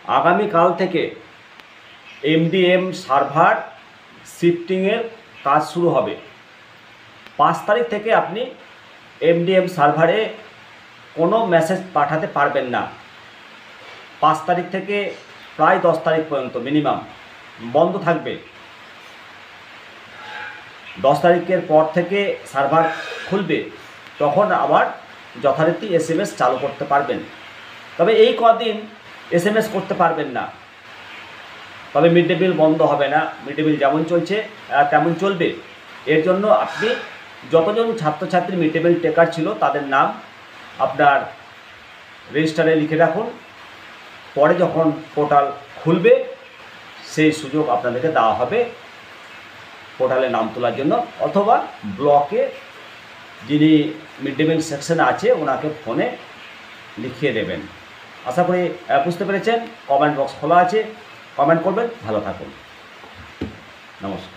আগামীকাল থেকে MDM server শিফটিংয়ের কাজ শুরু হবে। 5 তারিখ থেকে আপনি এমডিএম সার্ভারে কোনো মেসেজ পাঠাতে পারবেন না। 5 তারিখ থেকে প্রায় 10 তারিখ পর্যন্ত মিনিমাম বন্ধ থাকবে। 10 তারিখের পর থেকে সার্ভার খুলবে, তখন আবার যথারীতি এসএমএস চালু করতে পারবেন। তবে এই কদিন এসএমএস করতে পারবেন না। তবে মিড ডে মিল বন্ধ হবে না, মিড ডে মিল যেমন চলছে তেমন চলবে। এর জন্য আপনি যতজন ছাত্রছাত্রী মিড ডে মিল টেকার ছিল তাদের নাম আপনার রেজিস্টারে লিখে রাখুন। পরে যখন পোর্টাল খুলবে সেই সুযোগ আপনাদেরকে দেওয়া হবে পোর্টালে নাম তোলার জন্য, অথবা ব্লকে যিনি মিড ডে মিল সেকশনে আছে ওনাকে ফোনে লিখিয়ে দেবেন। আশা করি বুঝতে পেরেছেন। কমেন্ট বক্স খোলা আছে, কমেন্ট করবেন। ভালো থাকুন, নমস্কার।